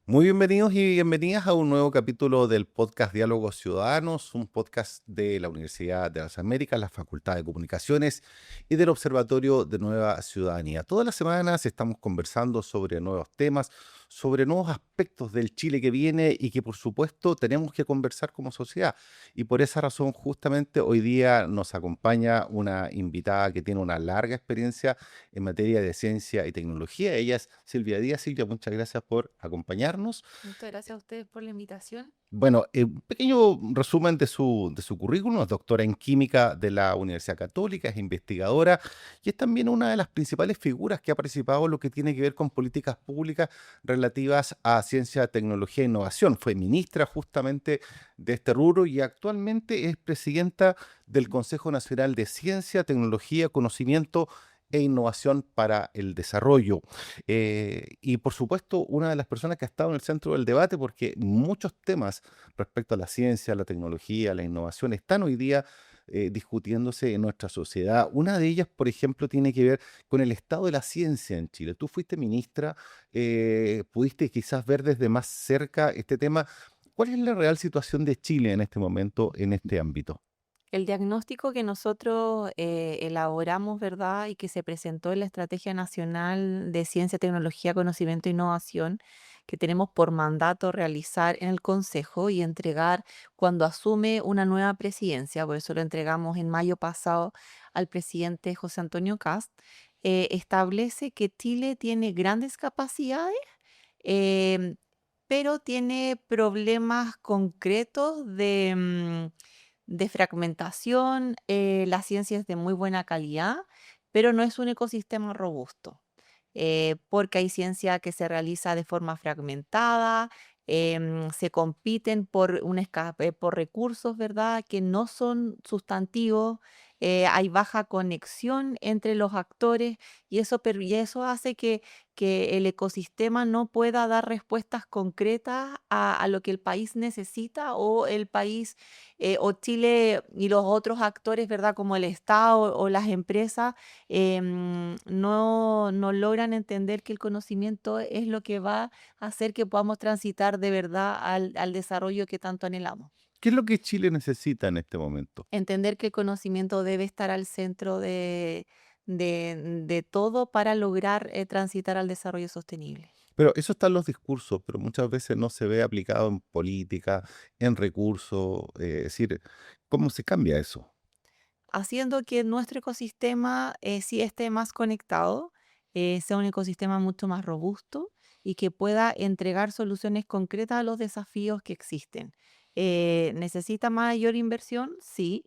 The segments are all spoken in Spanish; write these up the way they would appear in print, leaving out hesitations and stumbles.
Muy bienvenidos y bienvenidas a un nuevo capítulo del podcast Diálogos Ciudadanos, un podcast de la Universidad de las Américas, la Facultad de Comunicaciones y del Observatorio de Nueva Ciudadanía. Todas las semanas estamos conversando sobre nuevos temas, sobre nuevos aspectos del Chile que viene y que por supuesto tenemos que conversar como sociedad. Y por esa razón justamente hoy día nos acompaña una invitada que tiene una larga experiencia en materia de ciencia y tecnología. Ella es Silvia Díaz. Silvia, muchas gracias por acompañarnos. Muchas gracias a ustedes por la invitación. Bueno, un pequeño resumen de su currículum. Es doctora en química de la Universidad Católica, es investigadora y es también una de las principales figuras que ha participado en lo que tiene que ver con políticas públicas relativas a ciencia, tecnología e innovación. Fue ministra justamente de este rubro y actualmente es presidenta del Consejo Nacional de Ciencia, Tecnología, Conocimiento e Innovación para el Desarrollo. Y por supuesto, una de las personas que ha estado en el centro del debate, porque muchos temas respecto a la ciencia, la tecnología, la innovación están hoy día discutiéndose en nuestra sociedad. Una de ellas, por ejemplo, tiene que ver con el estado de la ciencia en Chile. Tú fuiste ministra, pudiste quizás ver desde más cerca este tema. ¿Cuál es la real situación de Chile en este momento, en este ámbito? El diagnóstico que nosotros elaboramos, ¿verdad? Y que se presentó en la Estrategia Nacional de Ciencia, Tecnología, Conocimiento e Innovación, que tenemos por mandato realizar en el Consejo y entregar cuando asume una nueva presidencia, por eso lo entregamos en mayo pasado al presidente José Antonio Kast, establece que Chile tiene grandes capacidades, em, pero tiene problemas concretos de fragmentación. La ciencia es de muy buena calidad, pero no es un ecosistema robusto, porque hay ciencia que se realiza de forma fragmentada. Se compiten por un escape, por recursos, ¿verdad?, que no son sustantivos. Hay baja conexión entre los actores y eso hace que el ecosistema no pueda dar respuestas concretas a lo que el país necesita o el país o Chile y los otros actores, ¿verdad? Como el Estado o las empresas, no logran entender que el conocimiento es lo que va a hacer que podamos transitar de verdad al desarrollo que tanto anhelamos. ¿Qué es lo que Chile necesita en este momento? Entender que el conocimiento debe estar al centro de todo para lograr transitar al desarrollo sostenible. Pero eso está en los discursos, pero muchas veces no se ve aplicado en política, en recursos. Es decir, ¿cómo se cambia eso? Haciendo que nuestro ecosistema sí esté más conectado, sea un ecosistema mucho más robusto y que pueda entregar soluciones concretas a los desafíos que existen. ¿Necesita mayor inversión? Sí,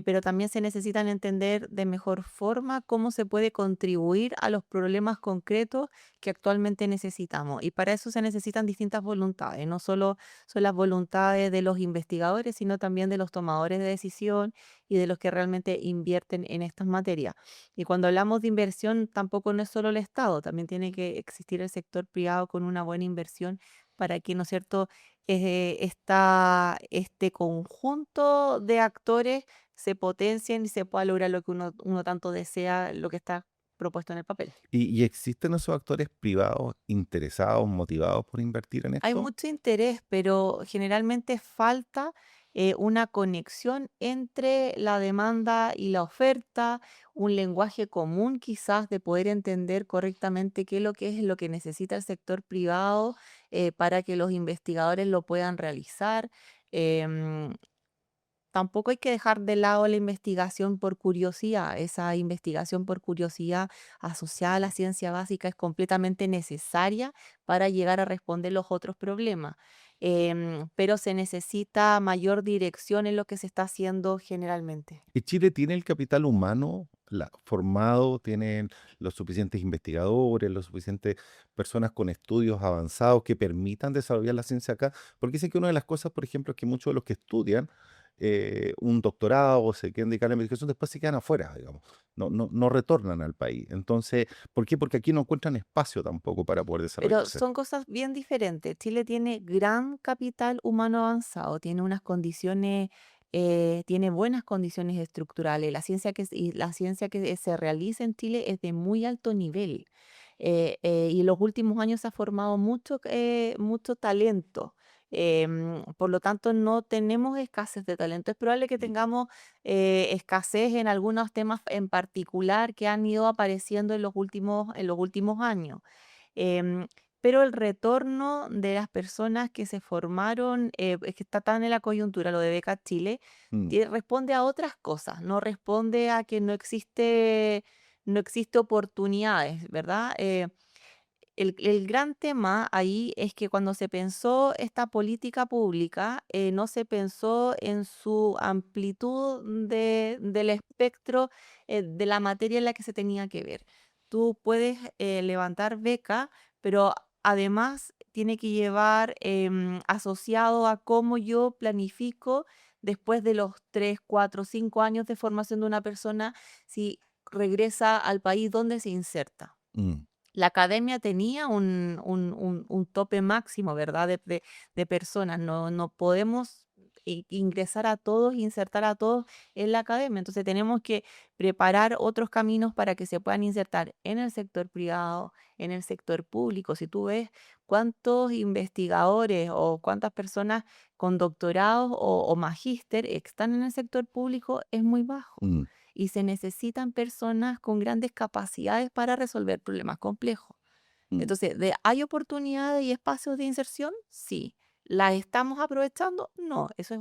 pero también se necesitan entender de mejor forma cómo se puede contribuir a los problemas concretos que actualmente necesitamos. Y para eso se necesitan distintas voluntades, no solo son las voluntades de los investigadores, sino también de los tomadores de decisión y de los que realmente invierten en estas materias. Y cuando hablamos de inversión, tampoco no es solo el Estado, también tiene que existir el sector privado con una buena inversión para que, ¿no es cierto?, este conjunto de actores se potencien y se pueda lograr lo que uno tanto desea, lo que está propuesto en el papel. ¿Y existen esos actores privados interesados, motivados por invertir en Hay esto? mucho interés, pero generalmente falta una conexión entre la demanda y la oferta, un lenguaje común quizás de poder entender correctamente qué es lo que necesita el sector privado para que los investigadores lo puedan realizar. Em, Tampoco hay que dejar de lado la investigación por curiosidad. Esa investigación por curiosidad asociada a la ciencia básica es completamente necesaria para llegar a responder los otros problemas. Pero se necesita mayor dirección en lo que se está haciendo generalmente. ¿Y Chile tiene el capital humano formado, tienen los suficientes investigadores, los suficientes personas con estudios avanzados que permitan desarrollar la ciencia acá? Porque dicen que una de las cosas, por ejemplo, es que muchos de los que estudian un doctorado o se quieren dedicar a la investigación, después se quedan afuera, digamos, no retornan al país. Entonces, ¿por qué? Porque aquí no encuentran espacio tampoco para poder Pero desarrollarse. son cosas bien diferentes. Chile tiene gran capital humano avanzado, tiene unas condiciones, tiene buenas condiciones estructurales. La ciencia que se realiza en Chile es de muy alto nivel. Y en los últimos años se ha formado mucho talento. Por lo tanto, no tenemos escasez de talento. Es probable que tengamos escasez en algunos temas en particular que han ido apareciendo en los últimos años. Em, pero el retorno de las personas que se formaron, es que está tan en la coyuntura lo de Beca Chile, Mm, responde a otras cosas, no responde a que no existe oportunidades, ¿verdad? El gran tema ahí es que cuando se pensó esta política pública, no se pensó en su amplitud del espectro, de la materia en la que se tenía que ver. Tú puedes levantar beca, pero además tiene que llevar asociado a cómo yo planifico después de los 3, 4, 5 años de formación de una persona, si regresa al país donde se inserta. mm, La academia tenía un tope máximo, ¿verdad? De personas. No podemos ingresar a todos, insertar a todos en la academia. Entonces tenemos que preparar otros caminos para que se puedan insertar en el sector privado, en el sector público. Si tú ves cuántos investigadores o cuántas personas con doctorados o magíster están en el sector público, es muy bajo mm, y se necesitan personas con grandes capacidades para resolver problemas complejos. mm. Entonces, ¿hay oportunidades y espacios de inserción? Sí. ¿Las estamos aprovechando? No, eso es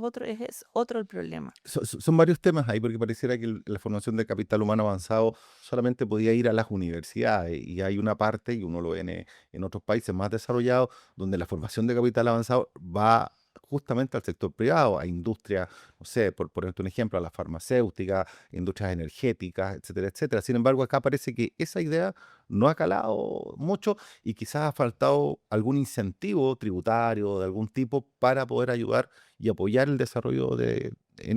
otro el problema. Son varios temas ahí, porque pareciera que la formación de capital humano avanzado solamente podía ir a las universidades, y hay una parte, y uno lo ve en otros países más desarrollados, donde la formación de capital avanzado va justamente al sector privado, a industrias, no sé, por ponerte un ejemplo, a las farmacéuticas, industrias energéticas, etcétera, etcétera. Sin embargo, acá parece que esa idea no ha calado mucho, y quizás ha faltado algún incentivo tributario de algún tipo para poder ayudar y apoyar el desarrollo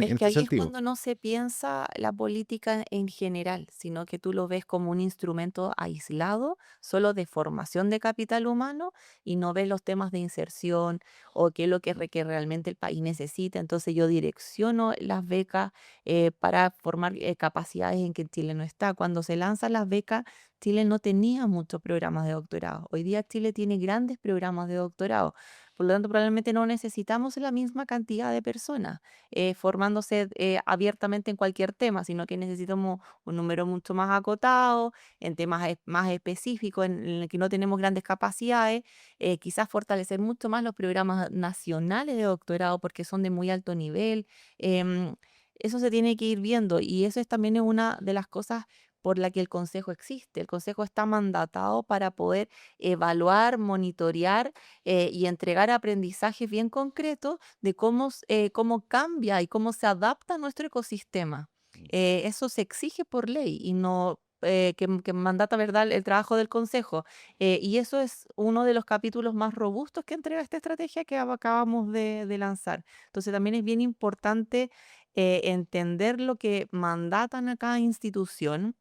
Es en que ese ahí es sentido. cuando no se piensa la política en general, sino que tú lo ves como un instrumento aislado, solo de formación de capital humano, y no ves los temas de inserción o qué es lo que requiere realmente el país necesita. Entonces yo direcciono las becas para formar capacidades en que Chile no está. Cuando se lanzan las becas, Chile no tenía muchos programas de doctorado. Hoy día Chile tiene grandes programas de doctorado. Por lo tanto, probablemente no necesitamos la misma cantidad de personas formándose abiertamente en cualquier tema, sino que necesitamos un número mucho más acotado, en temas más específicos, en el que no tenemos grandes capacidades, quizás fortalecer mucho más los programas nacionales de doctorado porque son de muy alto nivel. em, Eso se tiene que ir viendo y eso también es una de las cosas por la que el Consejo existe. El Consejo está mandatado para poder evaluar, monitorear y entregar aprendizajes bien concretos de cómo cambia y cómo se adapta nuestro ecosistema. Eso se exige por ley y no que mandata, ¿verdad?, el trabajo del Consejo. Y eso es uno de los capítulos más robustos que entrega esta estrategia que acabamos de lanzar. Entonces también es bien importante entender lo que mandatan a cada institución,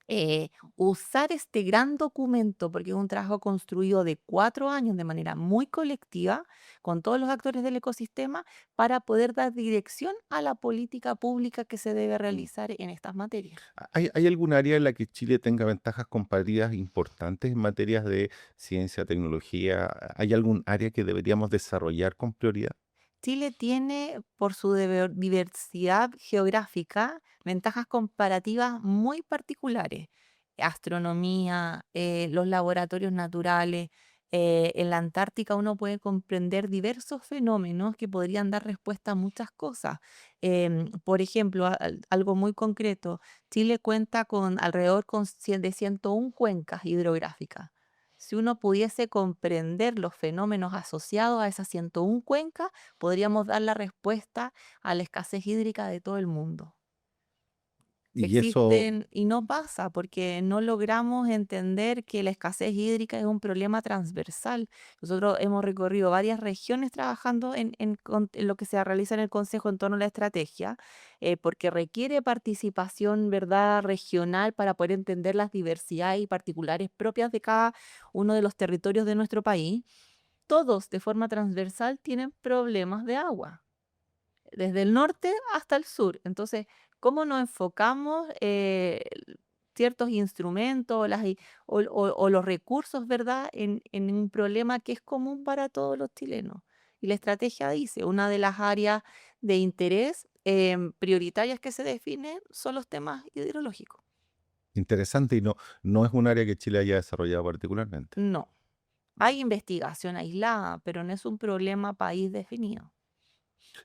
eh, usar este gran documento, porque es un trabajo construido de 4 años de manera muy colectiva, con todos los actores del ecosistema, para poder dar dirección a la política pública que se debe Mm. realizar en estas materias. ¿Hay algún área en la que Chile tenga ventajas comparativas importantes en materias de ciencia, tecnología? ¿Hay algún área que deberíamos desarrollar con prioridad? Chile tiene, por su diversidad geográfica, ventajas comparativas muy particulares. Astronomía, los laboratorios naturales. En la Antártica uno puede comprender diversos fenómenos que podrían dar respuesta a muchas cosas. Por ejemplo, algo muy concreto, Chile cuenta con alrededor de 101 cuencas hidrográficas. Si uno pudiese comprender los fenómenos asociados a esas 101 cuencas, podríamos dar la respuesta a la escasez hídrica de todo el mundo. Y eso, Existen y no pasa porque no logramos entender que la escasez hídrica es un problema transversal. Nosotros hemos recorrido varias regiones trabajando en lo que se realiza en el Consejo en torno a la estrategia, porque requiere participación, ¿verdad?, regional para poder entender las diversidades y particulares propias de cada uno de los territorios de nuestro país. Todos de forma transversal tienen problemas de agua desde el norte hasta el sur. Entonces, ¿cómo nos enfocamos? ciertos instrumentos o los recursos, ¿verdad?, en un problema que es común para todos los chilenos. Y la estrategia dice, una de las áreas de interés prioritarias que se definen son los temas hidrológicos. Interesante y no es un área que Chile haya desarrollado particularmente. No, hay investigación aislada, pero no es un problema país definido.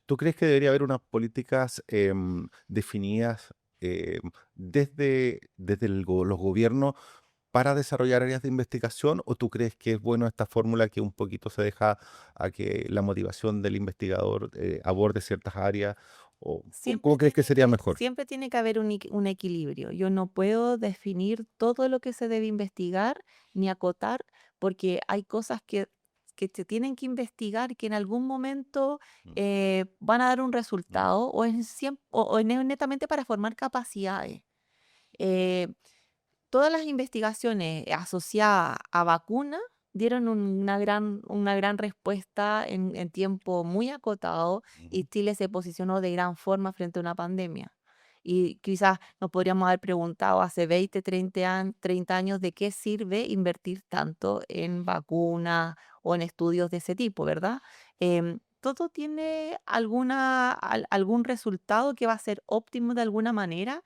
¿Tú crees que debería haber unas políticas definidas desde los gobiernos para desarrollar áreas de investigación o tú crees que es bueno esta fórmula que un poquito se deja a que la motivación del investigador aborde ciertas áreas o cómo crees que sería mejor? Siempre tiene que haber un equilibrio. Yo no puedo definir todo lo que se debe investigar ni acotar, porque hay cosas que se tienen que investigar que en algún momento Mm, van a dar un mm, resultado o es netamente para formar capacidades. Eh, Todas las investigaciones asociadas a vacunas dieron una gran respuesta en tiempo muy acotado y ujú, Chile se posicionó de gran forma frente a una pandemia. Y quizás nos podríamos haber preguntado hace 20, 30 años de qué sirve invertir tanto en vacunas o en estudios de ese tipo, ¿verdad? Todo tiene algún resultado que va a ser óptimo de alguna manera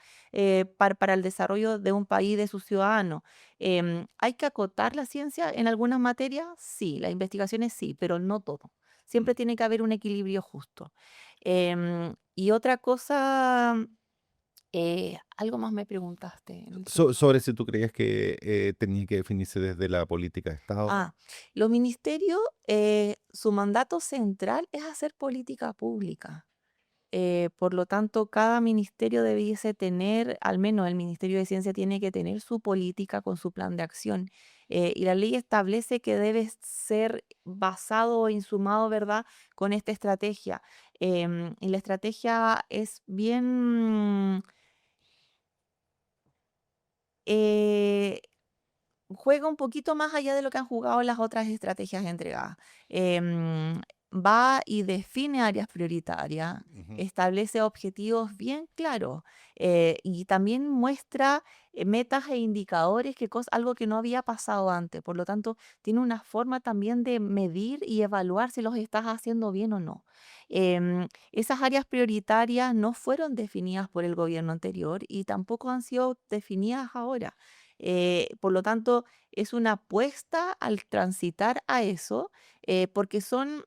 para el desarrollo de un país, de sus ciudadanos. ¿Hay que acotar la ciencia en algunas materias? Sí, las investigaciones sí, pero no todo. mm. Siempre tiene que haber un equilibrio justo. Y otra cosa, algo más me preguntaste en el sentido. Sobre si tú creías que tenía que definirse desde la política de Estado. Ah, los ministerios, su mandato central es hacer política pública. Por lo tanto, cada ministerio debiese tener, al menos el Ministerio de Ciencia tiene que tener su política con su plan de acción. Y la ley establece que debe ser basado o insumado, ¿verdad?, con esta estrategia. Y la estrategia es bien, eh, juega un poquito más allá de lo que han jugado las otras estrategias entregadas. Em, Va y define áreas prioritarias, Ujú, establece objetivos bien claros y también muestra metas e indicadores, algo que no había pasado antes. Por lo tanto, tiene una forma también de medir y evaluar si los estás haciendo bien o no. Esas áreas prioritarias no fueron definidas por el gobierno anterior y tampoco han sido definidas ahora. Por lo tanto, es una apuesta al transitar a eso, porque son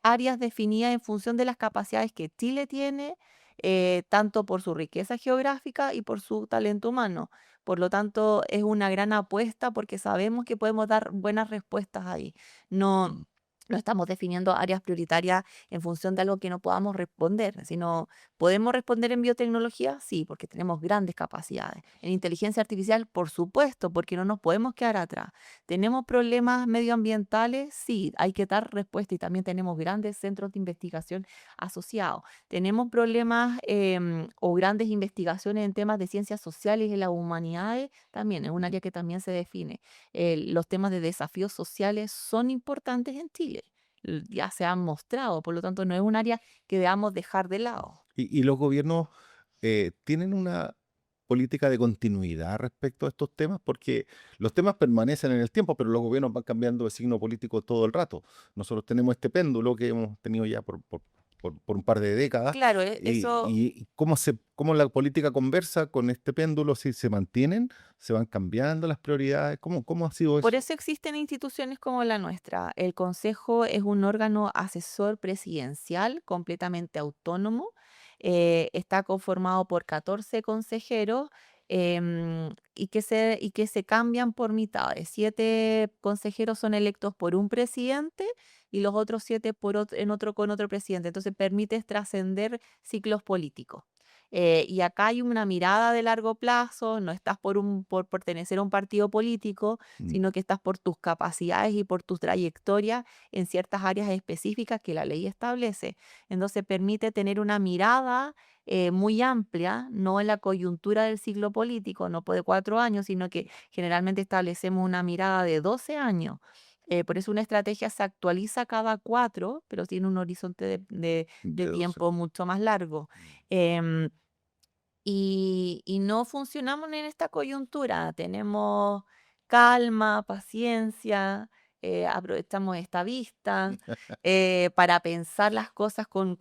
áreas definidas en función de las capacidades que Chile tiene, tanto por su riqueza geográfica y por su talento humano. Por lo tanto, es una gran apuesta porque sabemos que podemos dar buenas respuestas ahí. No, mm. no estamos definiendo áreas prioritarias en función de algo que no podamos responder, sino podemos responder en biotecnología, sí, porque tenemos grandes capacidades. En inteligencia artificial, por supuesto, porque no nos podemos quedar atrás. ¿Tenemos problemas medioambientales? Sí, hay que dar respuesta y también tenemos grandes centros de investigación asociados. ¿Tenemos problemas o grandes investigaciones en temas de ciencias sociales y las humanidades? También es un área que también se define. Los temas de desafíos sociales son importantes en Chile. Ya se han mostrado, por lo tanto no es un área que debamos dejar de lado. Y los gobiernos tienen una política de continuidad respecto a estos temas, porque los temas permanecen en el tiempo, pero los gobiernos van cambiando de signo político todo el rato. Nosotros tenemos este péndulo que hemos tenido ya por un par de décadas, Claro, y cómo la política conversa con este péndulo, si se mantienen, se van cambiando las prioridades, cómo ha sido por eso? eso existen instituciones como la nuestra. El Consejo es un órgano asesor presidencial completamente autónomo. Está conformado por 14 consejeros y que se cambian por mitades. 7 consejeros son electos por un presidente y los otros 7 con otro presidente. Entonces permite trascender ciclos políticos. Y acá hay una mirada de largo plazo, no estás por pertenecer a un partido político, Mm, sino que estás por tus capacidades y por tu trayectoria en ciertas áreas específicas que la ley establece. Entonces permite tener una mirada muy amplia, no en la coyuntura del ciclo político, no de 4 años, sino que generalmente establecemos una mirada de 12 años. Por eso una estrategia se actualiza cada 4, pero tiene un horizonte de de 12. tiempo mucho más largo. Mm. Em, y no funcionamos en esta coyuntura. Tenemos calma, paciencia, aprovechamos esta vista para pensar las cosas con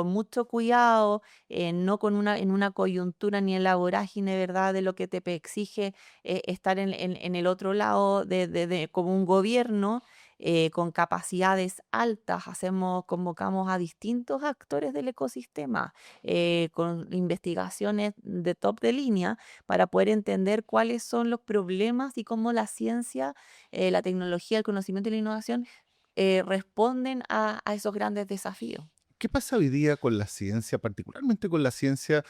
mucho cuidado, no en una coyuntura ni en la vorágine, ¿verdad?, de lo que exige estar en el otro lado como un gobierno. Con capacidades altas, convocamos a distintos actores del ecosistema con investigaciones de top de línea para poder entender cuáles son los problemas y cómo la ciencia, la tecnología, el conocimiento y la innovación responden a esos grandes desafíos. ¿Qué pasa hoy día con la ciencia, particularmente con la ciencia,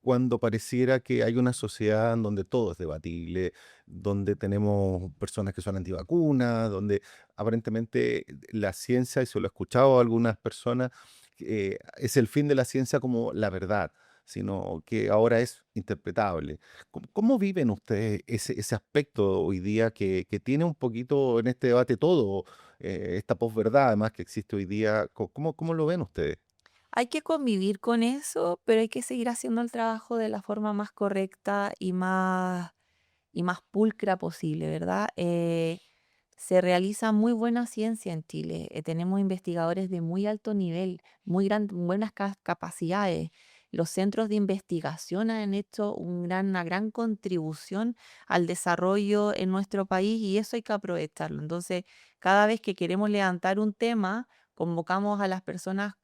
cuando pareciera que hay una sociedad en donde todo es debatible, donde tenemos personas que son antivacunas, donde aparentemente la ciencia, y se lo he escuchado a algunas personas, es el fin de la ciencia como la verdad, sino que ahora es interpretable. ¿Cómo viven ustedes ese aspecto hoy día que tiene un poquito en este debate todo, esta posverdad además que existe hoy día? ¿Cómo lo ven ustedes? Hay que convivir con eso, pero hay que seguir haciendo el trabajo de la forma más correcta y más pulcra posible, ¿verdad? Se realiza muy buena ciencia en Chile. Tenemos investigadores de muy alto nivel, buenas capacidades. Los centros de investigación han hecho una gran contribución al desarrollo en nuestro país y eso hay que aprovecharlo. Entonces, cada vez que queremos levantar un tema, convocamos a las personas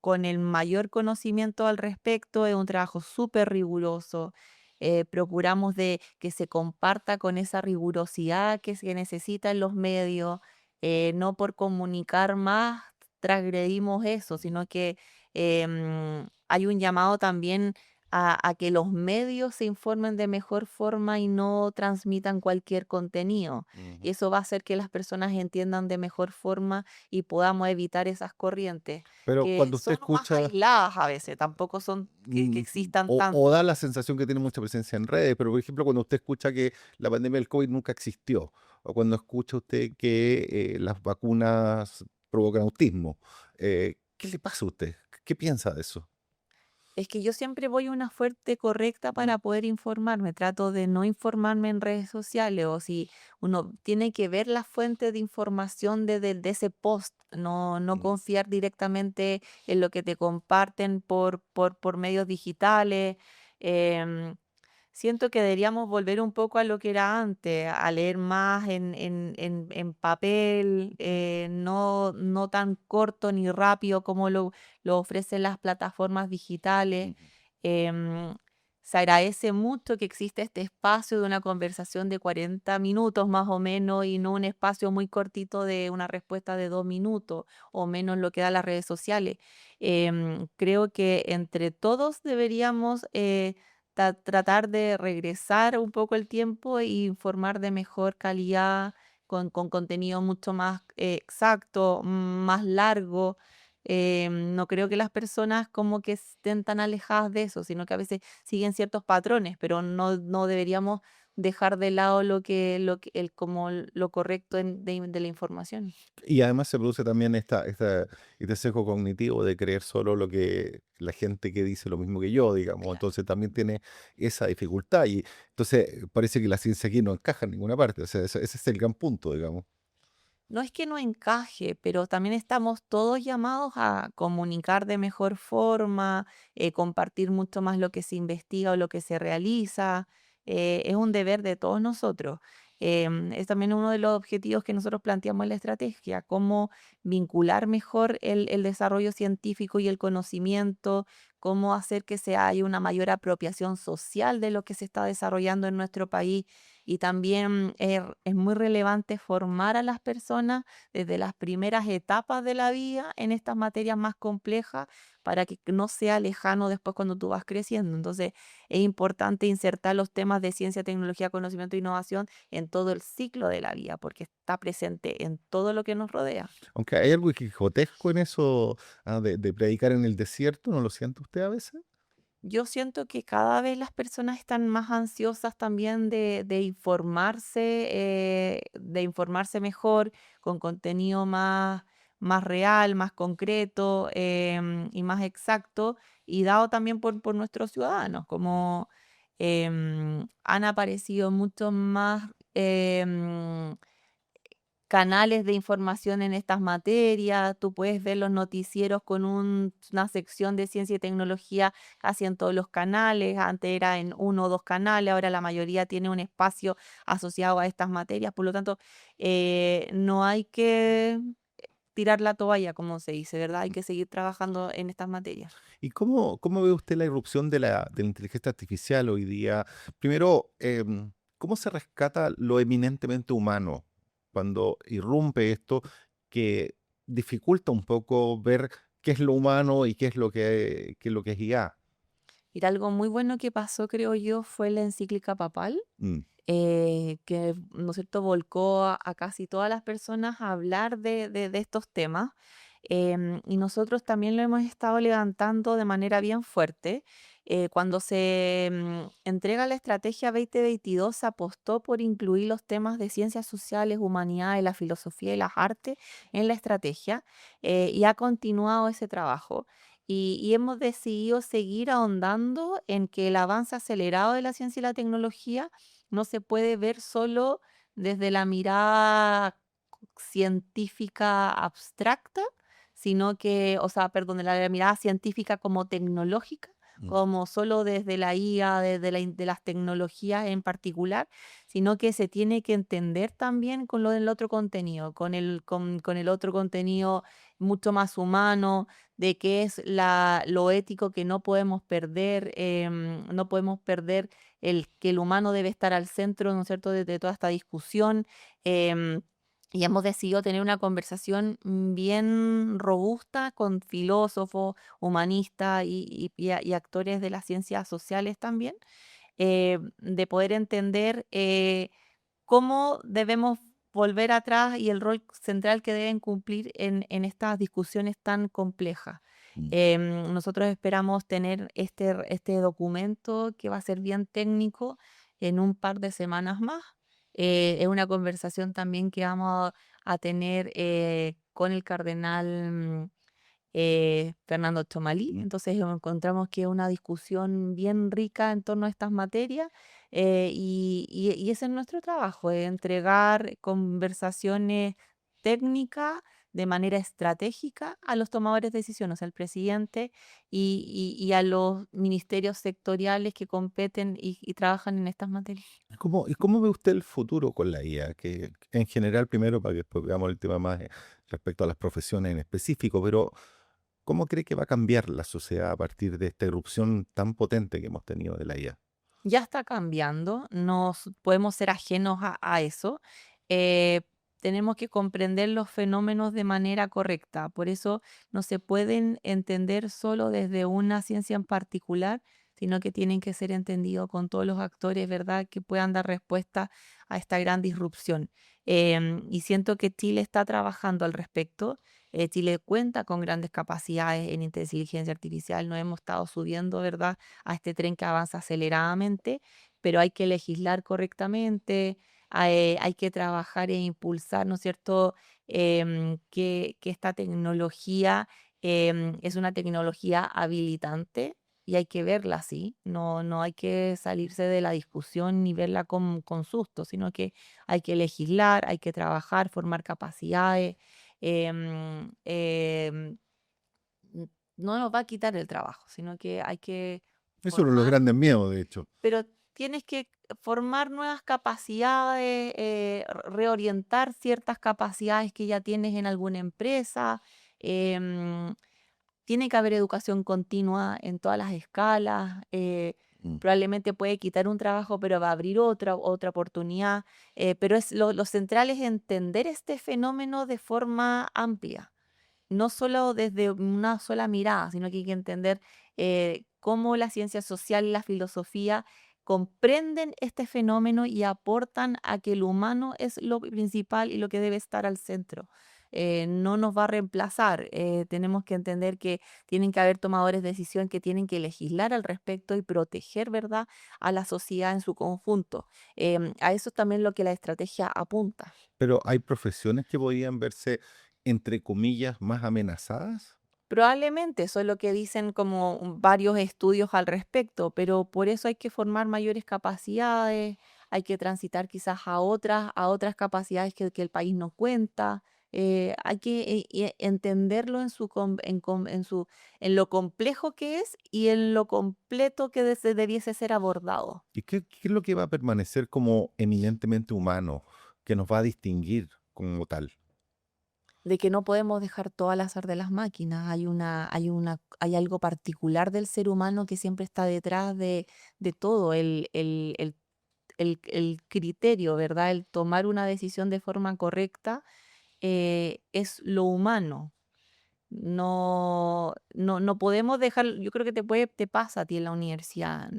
con el mayor conocimiento al respecto. Es un trabajo súper riguroso. Procuramos de que se comparta con esa rigurosidad que se necesita en los medios, no por comunicar más transgredimos eso, sino que hay un llamado también a que los medios se informen de mejor forma y no transmitan cualquier contenido. Y Ujú. eso va a hacer que las personas entiendan de mejor forma y podamos evitar esas corrientes, Pero que cuando usted son más escucha, aisladas a veces, tampoco son que mm, existan o da tanto. la sensación que tiene mucha presencia en redes, pero por ejemplo, cuando usted escucha que la pandemia del COVID nunca existió, o cuando escucha usted que las vacunas provocan autismo, ¿qué le pasa a usted? ¿Qué piensa de eso? Es que yo siempre voy a una fuente correcta para poder informarme. Trato de no informarme en redes sociales o si uno tiene que ver la fuente de información de ese post, no Mm. confiar directamente en lo que te comparten por medios digitales. em, Siento que deberíamos volver un poco a lo que era antes, a leer más en papel, no tan corto ni rápido como lo ofrecen las plataformas digitales. Ujú. Em, Se agradece mucho que existe este espacio de una conversación de 40 minutos más o menos y no un espacio muy cortito de una respuesta de 2 minutos o menos lo que da las redes sociales. Creo que entre todos deberíamos tratar de regresar un poco el tiempo e informar de mejor calidad, con contenido mucho más exacto, más largo. No creo que las personas como que estén tan alejadas de eso, sino que a veces siguen ciertos patrones, pero no deberíamos dejar de lado como lo correcto de la información. Y además se produce también este sesgo cognitivo de creer solo lo que la gente que dice lo mismo que yo, digamos. Entonces también tiene esa dificultad. Y entonces parece que la ciencia aquí no encaja en ninguna parte. O sea, ese es el gran punto, digamos. No es que no encaje, pero también estamos todos llamados a comunicar de mejor forma, compartir mucho más lo que se investiga o lo que se realiza. Es un deber de todos nosotros. Es también uno de los objetivos que nosotros planteamos en la estrategia, cómo vincular mejor el desarrollo científico y el conocimiento, cómo hacer que haya una mayor apropiación social de lo que se está desarrollando en nuestro país y también es muy relevante formar a las personas desde las primeras etapas de la vida en estas materias más complejas para que no sea lejano después cuando tú vas creciendo. Entonces, es importante insertar los temas de ciencia, tecnología, conocimiento e innovación en todo el ciclo de la vida, porque está presente en todo lo que nos rodea. Aunque hay algo quijotesco en eso, de predicar en el desierto, ¿no lo siente usted a veces? Yo siento que cada vez las personas están más ansiosas también de informarse mejor, con contenido más real, más concreto, y más exacto, y dado también por nuestros ciudadanos, como han aparecido muchos más canales de información en estas materias. Tú puedes ver los noticieros con una sección de ciencia y tecnología casi en todos los canales. Antes era en uno o dos canales, ahora la mayoría tiene un espacio asociado a estas materias. Por lo tanto, no hay que tirar la toalla, como se dice, ¿verdad? Hay que seguir trabajando en estas materias. ¿Y cómo ve usted la irrupción de la inteligencia artificial hoy día? Primero, ¿cómo se rescata lo eminentemente humano cuando irrumpe esto que dificulta un poco ver qué es lo humano y qué es lo que es IA? Mira, algo muy bueno que pasó, creo yo, fue la encíclica papal, Mm, que, ¿no es cierto?, volcó a casi todas las personas a hablar de estos temas. Y nosotros también lo hemos estado levantando de manera bien fuerte. Cuando se entrega la estrategia 2022, se apostó por incluir los temas de ciencias sociales, humanidades, la filosofía y las artes en la estrategia, y ha continuado ese trabajo. Y hemos decidido seguir ahondando en que el avance acelerado de la ciencia y la tecnología no se puede ver solo desde la mirada científica abstracta, sino que, o sea, perdón, de la mirada científica como tecnológica, mm. como solo desde la IA, desde de las tecnologías en particular, sino que se tiene que entender también con lo del otro contenido, con el otro contenido mucho más humano, de qué es lo ético que no podemos perder, no podemos perder el que el humano debe estar al centro, ¿no es cierto?, de toda esta discusión. em, y hemos decidido tener una conversación bien robusta con filósofos, humanistas y actores de las ciencias sociales también, de poder entender cómo debemos volver atrás y el rol central que deben cumplir en estas discusiones tan complejas. Mm. Nosotros esperamos tener este documento que va a ser bien técnico en un par de semanas más. Es una conversación también que vamos a tener con el cardenal Fernando Chomalí. Mm. Entonces encontramos que es una discusión bien rica en torno a estas materias, y ese es nuestro trabajo, entregar conversaciones técnicas de manera estratégica a los tomadores de decisiones, al presidente y a los ministerios sectoriales que competen y trabajan en estas materias. ¿Y cómo ve usted el futuro con la IA? Que en general, primero, para que después veamos el tema más respecto a las profesiones en específico, pero ¿cómo cree que va a cambiar la sociedad a partir de esta irrupción tan potente que hemos tenido de la IA? Ya está cambiando, no podemos ser ajenos a eso. eh, Tenemos que comprender los fenómenos de manera correcta. Por eso no se pueden entender solo desde una ciencia en particular, sino que tienen que ser entendidos con todos los actores, ¿verdad?, que puedan dar respuesta a esta gran disrupción. Y siento que Chile está trabajando al respecto. Chile cuenta con grandes capacidades en inteligencia artificial. Nos hemos estado subiendo, ¿verdad?, a este tren que avanza aceleradamente, pero hay que legislar correctamente, hay que trabajar e impulsar, ¿no es cierto?, que esta tecnología es una tecnología habilitante y hay que verla así, no hay que salirse de la discusión ni verla con susto, sino que hay que legislar, hay que trabajar, formar capacidades. em, em, no nos va a quitar el trabajo, sino que hay que Eso es uno de los formar, grandes miedos, de hecho. pero tienes que formar nuevas capacidades, reorientar ciertas capacidades que ya tienes en alguna empresa. em, Tiene que haber educación continua en todas las escalas. Mm. Probablemente puede quitar un trabajo, pero va a abrir otra oportunidad. Pero lo central es entender este fenómeno de forma amplia, no solo desde una sola mirada, sino que hay que entender cómo la ciencia social y la filosofía comprenden este fenómeno y aportan a que el humano es lo principal y lo que debe estar al centro. No nos va a reemplazar. Tenemos que entender que tienen que haber tomadores de decisión que tienen que legislar al respecto y proteger, ¿verdad?, a la sociedad en su conjunto. A eso es también lo que la estrategia apunta. Pero hay profesiones que podrían verse entre comillas, más amenazadas? Probablemente, eso es lo que dicen como varios estudios al respecto, pero por eso hay que formar mayores capacidades, hay que transitar quizás a otras capacidades que el país no cuenta. Hay que entenderlo en lo complejo que es y en lo completo que debiese ser abordado. ¿Y qué es lo que va a permanecer como eminentemente humano, que nos va a distinguir como tal? De que no podemos dejar todo al azar de las máquinas. Hay algo particular del ser humano que siempre está detrás de todo, el criterio, ¿verdad? El tomar una decisión de forma correcta, es lo humano. No podemos dejar, yo creo que te pasa a ti en la universidad.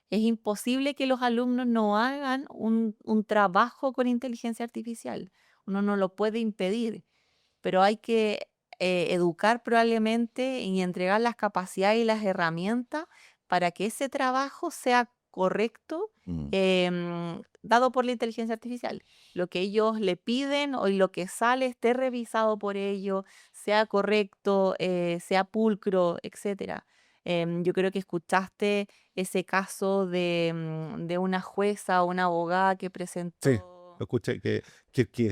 Es imposible que los alumnos no hagan un trabajo con inteligencia artificial. Uno no lo puede impedir, pero hay que educar probablemente y entregar las capacidades y las herramientas para que ese trabajo sea correcto, Mm. dado por la inteligencia artificial. Lo que ellos le piden o lo que sale esté revisado por ellos, sea correcto, sea pulcro, etcétera. Yo creo que escuchaste ese caso de una jueza o una abogada que Sí, presentó. lo escuché que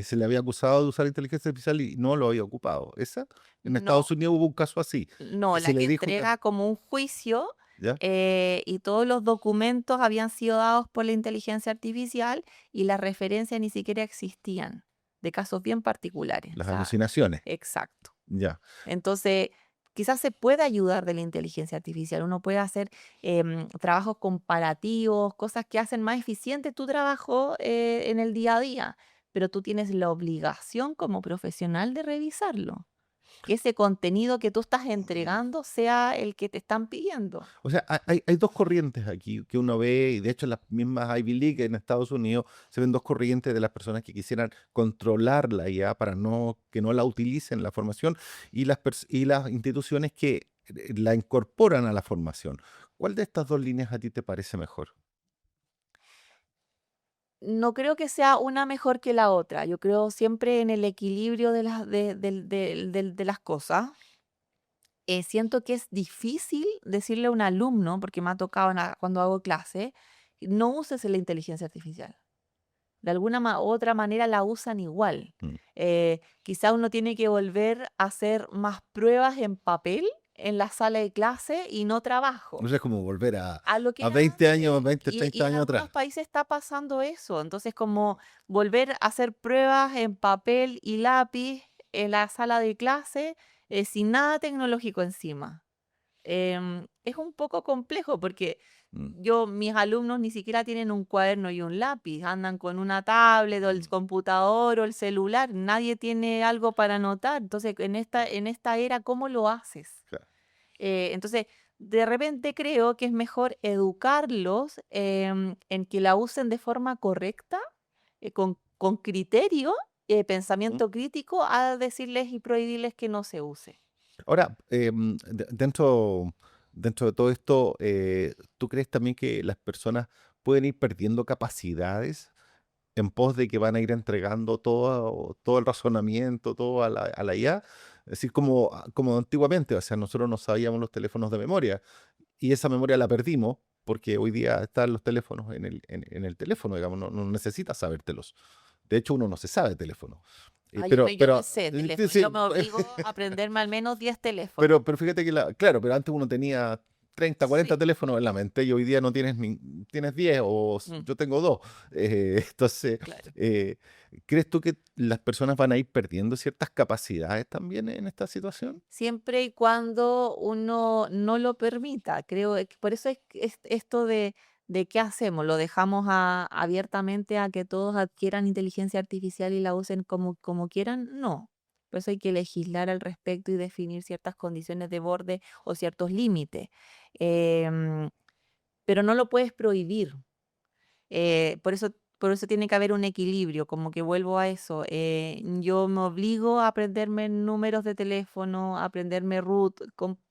se le había acusado de usar inteligencia artificial y no lo había ocupado. ¿Esa? En Estados No, Unidos hubo un caso así, no, que se la que le dijo que entrega como un juicio, ¿ya? y todos los documentos habían sido dados por la inteligencia artificial y las referencias ni siquiera existían, de casos bien particulares. O Las sea, alucinaciones, exacto. ya. Entonces, quizás se puede ayudar de la inteligencia artificial. Uno puede hacer trabajos comparativos, cosas que hacen más eficiente tu trabajo en el día a día, pero tú tienes la obligación como profesional de revisarlo, que ese contenido que tú estás entregando sea el que te están pidiendo. O sea, hay 2 corrientes aquí que uno ve, y de hecho en las mismas Ivy League en Estados Unidos se ven 2 corrientes de las personas que quisieran controlar la IA para que no la utilicen en la formación, y las instituciones que la incorporan a la formación. ¿Cuál de estas 2 líneas a ti te parece mejor? No creo que sea una mejor que la otra. Yo creo siempre en el equilibrio de de las cosas. Siento que es difícil decirle a un alumno, porque me ha tocado cuando hago clase, no uses la inteligencia artificial. De alguna u otra manera la usan igual. Mm. Quizá uno tiene que volver a hacer más pruebas en papel en la sala de clase y no O trabajo. sea, es como volver A lo que a era 20 años, antes. 20, Y 30 en años algunos atrás. países está pasando eso. Entonces, como volver a hacer pruebas en papel y lápiz en la sala de clase, sin nada tecnológico encima. Es un poco complejo porque Mm, mis alumnos ni siquiera tienen un cuaderno y un lápiz, andan con una tablet o el mm, computador o el celular, nadie tiene algo para anotar. Entonces, en esta era, ¿cómo lo haces? claro. Entonces, de repente creo que es mejor educarlos en que la usen de forma correcta, con criterio, Mm. pensamiento crítico, a decirles y prohibirles que no se use. Ahora, dentro de todo esto, ¿tú crees también que las personas pueden ir perdiendo capacidades en pos de que van a ir entregando todo el razonamiento, todo a la IA? Es decir, como antiguamente, o sea, nosotros no sabíamos los teléfonos de memoria y esa memoria la perdimos porque hoy día están los teléfonos en el teléfono, digamos, no necesitas sabértelos. De hecho, uno no se sabe teléfono. Ah, Pero, yo me pero, sé sí, teléfono, sí, yo me obligo a aprenderme al menos 10 teléfonos. pero fíjate que, claro, pero antes uno tenía 30, 40 Sí, teléfonos en la mente y hoy día no tienes 10 mm, yo tengo 2. Entonces, claro. eh, ¿crees tú que las personas van a ir perdiendo ciertas capacidades también en esta situación? Siempre y cuando uno no lo permita. Creo que por eso es esto de qué hacemos. ¿Lo dejamos abiertamente a que todos adquieran inteligencia artificial y la usen como quieran? No. Por eso hay que legislar al respecto y definir ciertas condiciones de borde o ciertos límites. Em, pero no lo puedes prohibir. Por eso tiene que haber un equilibrio, como que vuelvo a eso. Yo me obligo a aprenderme números de teléfono, a aprenderme root,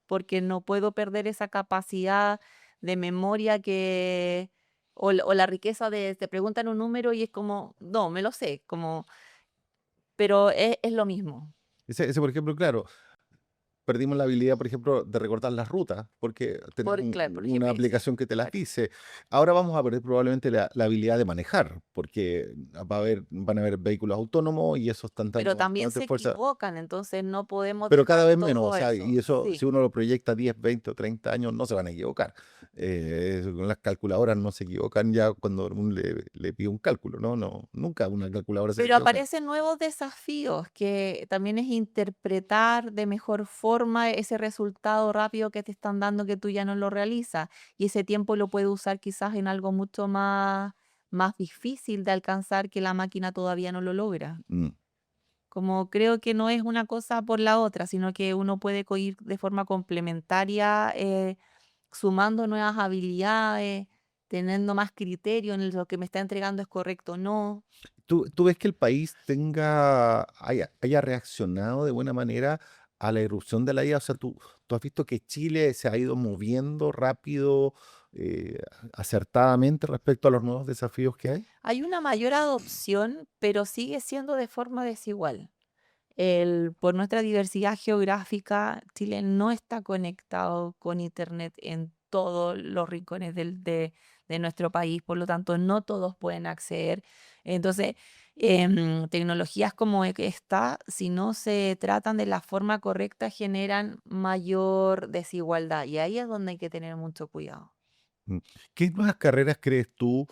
porque no puedo perder esa capacidad de memoria o la riqueza de te preguntan un número y es como, no, me lo sé, pero es lo mismo. Ese, por ejemplo, claro, perdimos la habilidad, por ejemplo, de recordar las rutas, porque tenemos Claro, por una GPS, aplicación que te las claro. dice. Ahora vamos a perder probablemente la habilidad de manejar, porque van a haber vehículos autónomos y esos están Pero dando también bastante se fuerza. equivocan, entonces no podemos Pero cada dejar vez menos, o todo sea, y eso. eso, si Sí. uno lo proyecta 10, 20 o 30 años, no se van a equivocar. Con las calculadoras no se equivocan ya cuando uno le pide un cálculo, ¿no? No, nunca una calculadora se va a Pero equivocar. aparecen nuevos desafíos, que también es interpretar de mejor forma ese resultado rápido que te están dando que tú ya no lo realizas. Y ese tiempo lo puedes usar quizás en algo mucho más difícil de alcanzar que la máquina todavía no lo logra. Mm. Como creo que no es una cosa por la otra, sino que uno puede ir de forma complementaria, sumando nuevas habilidades, teniendo más criterio en lo que me está entregando es correcto o no. ¿Tú ves que el país haya reaccionado de buena manera a la irrupción de la IA? O sea, ¿tú has visto que Chile se ha ido moviendo rápido, eh, acertadamente respecto a los nuevos desafíos que hay? Hay una mayor adopción, pero sigue siendo de forma desigual. Por nuestra diversidad geográfica, Chile no está conectado con Internet en todos los rincones de nuestro país, por lo tanto, no todos pueden acceder. Entonces, tecnologías como esta, si no se tratan de la forma correcta, generan mayor desigualdad y ahí es donde hay que tener mucho cuidado. Mm. ¿Qué nuevas carreras crees tú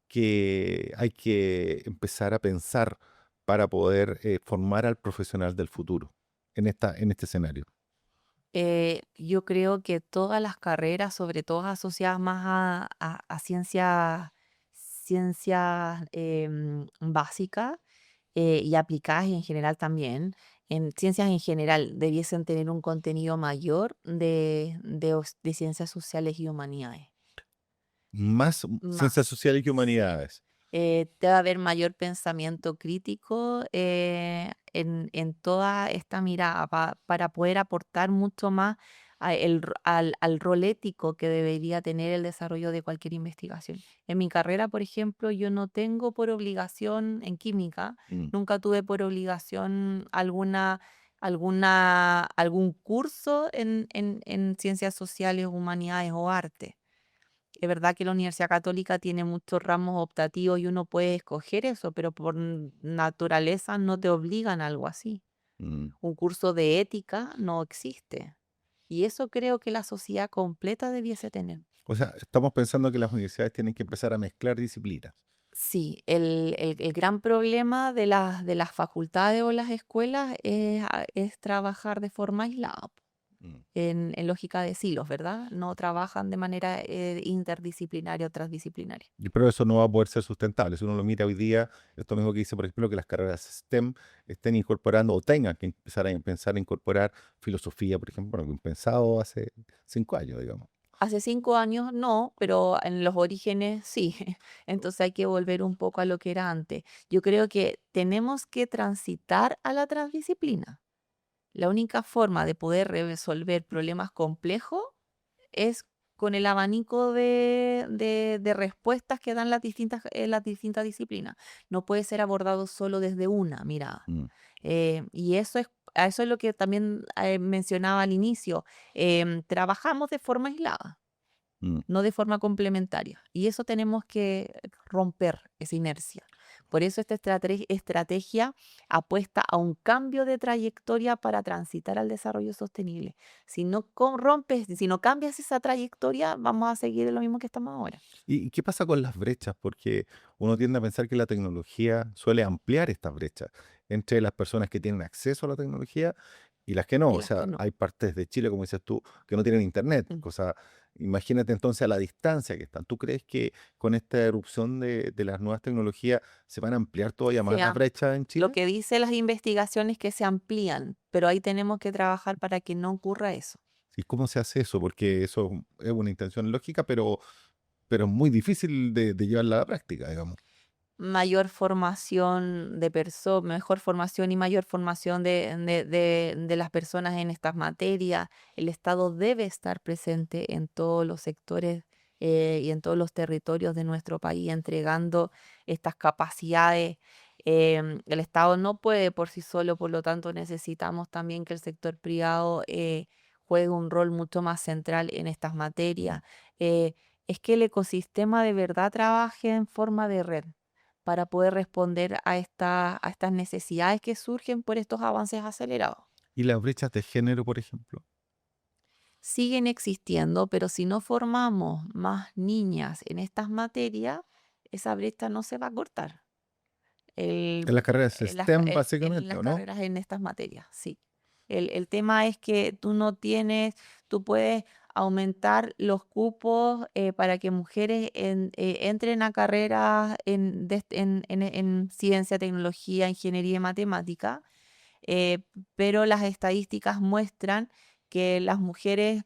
que hay que empezar a pensar para poder formar al profesional del futuro en este escenario? Yo creo que todas las carreras, sobre todo asociadas más a ciencias básicas y aplicadas en general también, en ciencias en general debiesen tener un contenido mayor de ciencias sociales y humanidades. Más ciencias Más, sociales y sí. humanidades. Debe haber mayor pensamiento crítico en toda esta mirada para poder aportar mucho más al rol ético que debería tener el desarrollo de cualquier investigación. En mi carrera, por ejemplo, yo no tengo por obligación en química, Mm, nunca tuve por obligación algún curso en ciencias sociales, humanidades o arte. Es verdad que la Universidad Católica tiene muchos ramos optativos y uno puede escoger eso, pero por naturaleza no te obligan a algo así. mm. Un curso de ética no existe. Y eso creo que la sociedad completa debiese tener. O sea, estamos pensando que las universidades tienen que empezar a mezclar disciplinas. Sí, el gran problema de las facultades o las escuelas es trabajar de forma aislada, Mm. en lógica de silos, ¿verdad? No trabajan de manera interdisciplinaria o transdisciplinaria. Pero eso no va a poder ser sustentable. Si uno lo mira hoy día, esto mismo que dice, por ejemplo, que las carreras STEM estén incorporando o tengan que empezar a pensar a incorporar filosofía, por ejemplo, bueno, impensado hace 5 años, digamos. Hace 5 años no, pero en los orígenes sí. Entonces hay que volver un poco a lo que era antes. Yo creo que tenemos que transitar a la transdisciplina. La única forma de poder resolver problemas complejos es con el abanico de respuestas que dan las distintas disciplinas. No puede ser abordado solo desde una mirada. Mm, Y a eso es lo que también mencionaba al inicio. Trabajamos de forma aislada, mm. no de forma complementaria. Y eso tenemos que romper esa inercia. Por eso esta estrategia apuesta a un cambio de trayectoria para transitar al desarrollo sostenible. Si no rompes, si no cambias esa trayectoria, vamos a seguir en lo mismo que estamos ahora. ¿Y qué pasa con las brechas? Porque uno tiende a pensar que la tecnología suele ampliar estas brechas entre las personas que tienen acceso a la tecnología y las que no. Y O las que sea, no. hay partes de Chile, como dices tú, que no tienen internet. Mm. Cosa, imagínate entonces a la distancia que están. ¿Tú crees que con esta erupción de las nuevas tecnologías se van a ampliar todavía más las Sea, brechas en lo Chile? que dicen las investigaciones que se amplían, pero ahí tenemos que trabajar para que no ocurra eso. ¿Y cómo se hace eso? Porque eso es una intención lógica, pero es muy difícil de llevarla a la práctica, digamos. Mayor formación de personas, mejor formación y mayor formación de las personas en estas materias. El Estado debe estar presente en todos los sectores y en todos los territorios de nuestro país, entregando estas capacidades. El Estado no puede por sí solo, por lo tanto necesitamos también que el sector privado juegue un rol mucho más central en estas materias. Eh, es que el ecosistema de verdad trabaje en forma de red para poder responder a estas necesidades que surgen por estos avances acelerados. Y las brechas de género, por ejemplo, Siguen existiendo, pero si no formamos más niñas en estas materias, esa brecha no se va a cortar. El en las carreras en STEM, en básicamente, las ¿o no? carreras en estas materias, sí. El tema es que tú puedes aumentar los cupos, para que mujeres entren a carreras en ciencia, tecnología, ingeniería y matemática, eh, pero las estadísticas muestran que las mujeres,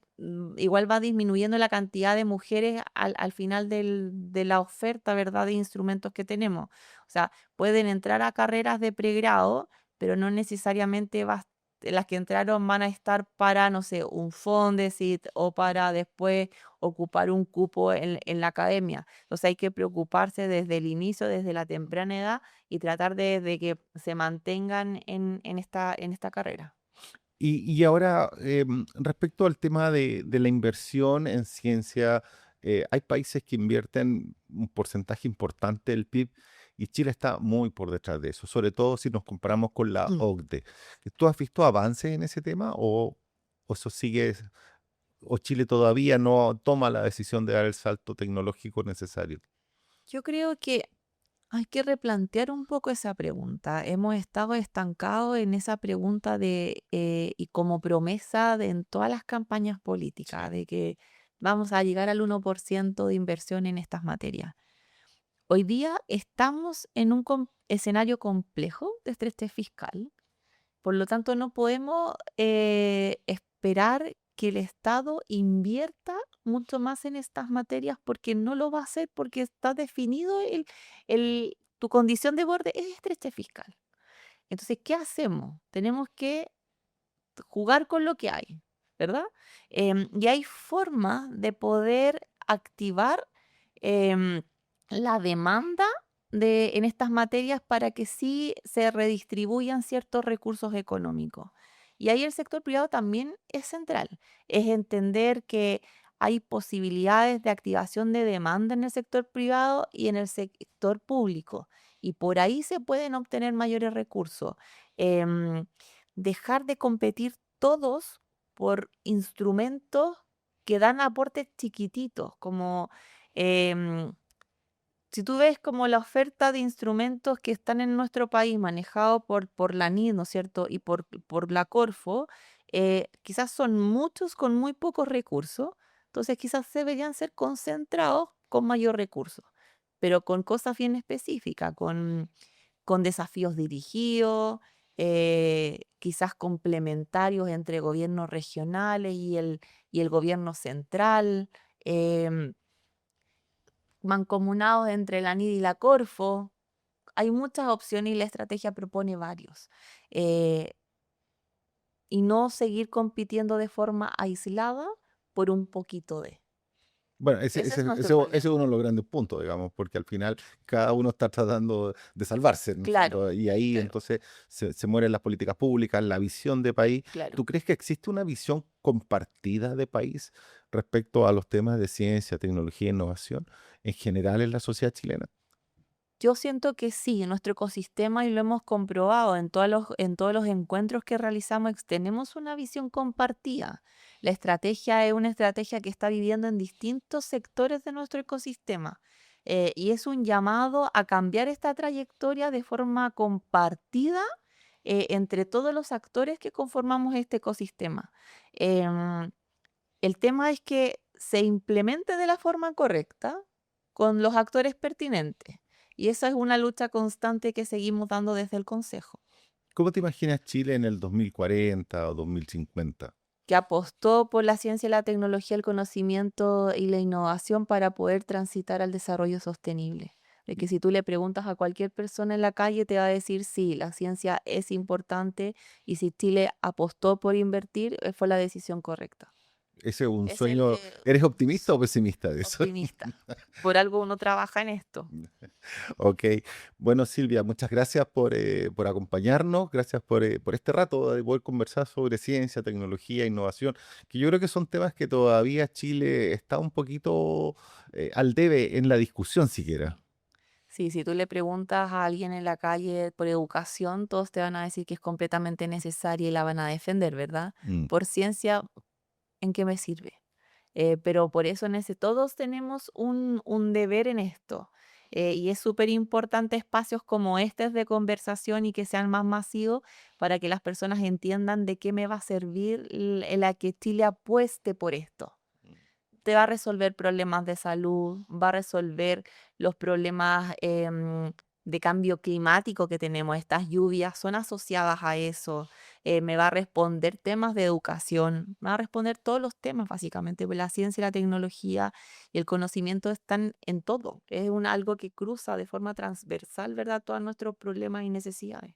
igual va disminuyendo la cantidad de mujeres al final de la oferta, ¿verdad?, de instrumentos que tenemos. O sea, pueden entrar a carreras de pregrado, pero no necesariamente las que entraron van a estar para, no sé, un Fondesit o para después ocupar un cupo en la academia. Entonces hay que preocuparse desde el inicio, desde la temprana edad, y tratar de que se mantengan en esta carrera. Y ahora, respecto al tema de la inversión en ciencia, hay países que invierten un porcentaje importante del PIB y Chile está muy por detrás de eso, sobre todo si nos comparamos con la OCDE. ¿Tú has visto avances en ese tema o eso sigue, o Chile todavía no toma la decisión de dar el salto tecnológico necesario? Yo creo que hay que replantear un poco esa pregunta. Hemos estado estancados en esa pregunta y como promesa en todas las campañas Sí. políticas, de que vamos a llegar al 1% de inversión en estas materias. Hoy día estamos en un escenario complejo de estrés fiscal. Por lo tanto, no podemos esperar que el Estado invierta mucho más en estas materias, porque no lo va a hacer, porque está definido tu condición de borde es estrés fiscal. Entonces, ¿qué hacemos? Tenemos que jugar con lo que hay, ¿verdad? Y hay formas de poder activar em, la demanda en estas materias para que sí se redistribuyan ciertos recursos económicos. Y ahí el sector privado también es central. Es entender que hay posibilidades de activación de demanda en el sector privado y en el sector público. Y por ahí se pueden obtener mayores recursos. Em, Dejar de competir todos por instrumentos que dan aportes chiquititos, como em, si tú ves como la oferta de instrumentos que están en nuestro país manejado por la NID, ¿no es cierto? Y por la Corfo, quizás son muchos con muy pocos recursos, entonces quizás deberían ser concentrados con mayor recursos, pero con cosas bien específicas, con desafíos dirigidos, quizás complementarios entre gobiernos regionales y el gobierno central, em, mancomunados entre la NID y la Corfo. Hay muchas opciones y la estrategia propone varios. eh, y no seguir compitiendo de forma aislada por un poquito de. Bueno, Ese es nuestro ese es problema. uno de los grandes puntos, digamos, porque al final cada uno está tratando de salvarse, en el Claro, fondo, y ahí claro, entonces se mueren las políticas públicas, la visión de país. claro. ¿Tú crees que existe una visión compartida de país respecto a los temas de ciencia, tecnología e innovación en general en la sociedad chilena? Yo siento que sí, en nuestro ecosistema, y lo hemos comprobado en todos los encuentros que realizamos, tenemos una visión compartida. La estrategia es una estrategia que está viviendo en distintos sectores de nuestro ecosistema, y es un llamado a cambiar esta trayectoria de forma compartida, entre todos los actores que conformamos este ecosistema. Em, el tema es que se implemente de la forma correcta con los actores pertinentes. Y esa es una lucha constante que seguimos dando desde el Consejo, ¿Cómo te imaginas Chile en el 2040 o 2050? que apostó por la ciencia, la tecnología, el conocimiento y la innovación para poder transitar al desarrollo sostenible. De que si tú le preguntas a cualquier persona en la calle, te va a decir sí, la ciencia es importante, y si Chile apostó por invertir, fue la decisión correcta. ¿Ese es un Es el sueño? ¿Eres optimista o pesimista de eso? optimista. Por algo uno trabaja en esto. Ok. Bueno, Silvia, muchas gracias por acompañarnos, gracias por este rato de poder conversar sobre ciencia, tecnología, innovación, que yo creo que son temas que todavía Chile está un poquito al debe en la discusión siquiera. Sí, si tú le preguntas a alguien en la calle por educación, todos te van a decir que es completamente necesaria y la van a defender, ¿verdad? Mm. Por ciencia, ¿en qué me sirve? Pero por eso todos tenemos un deber en esto. Y es súper importante espacios como este de conversación y que sean más masivos para que las personas entiendan de qué me va a servir el a que Chile apueste por esto. Te va a resolver problemas de salud, va a resolver los problemas de cambio climático que tenemos. Estas lluvias son asociadas a eso. Me va a responder temas de educación, me va a responder todos los temas básicamente. Pues la ciencia y la tecnología y el conocimiento están en todo. Es algo que cruza de forma transversal, ¿verdad? Todos nuestros problemas y necesidades.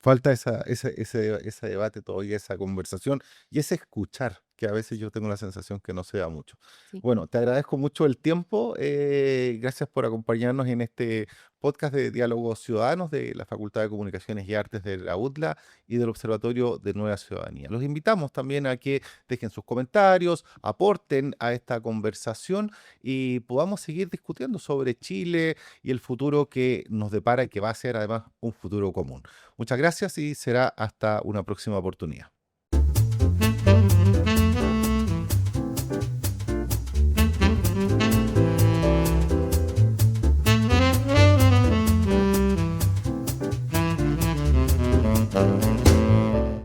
Falta ese debate todavía, esa conversación y ese escuchar, que a veces yo tengo la sensación que no se da mucho. Sí. Bueno, te agradezco mucho el tiempo. Gracias por acompañarnos en este podcast de Diálogos Ciudadanos de la Facultad de Comunicaciones y Artes de la UDLA y del Observatorio de Nueva Ciudadanía. Los invitamos también a que dejen sus comentarios, aporten a esta conversación y podamos seguir discutiendo sobre Chile y el futuro que nos depara y que va a ser además un futuro común. Muchas gracias y será hasta una próxima oportunidad.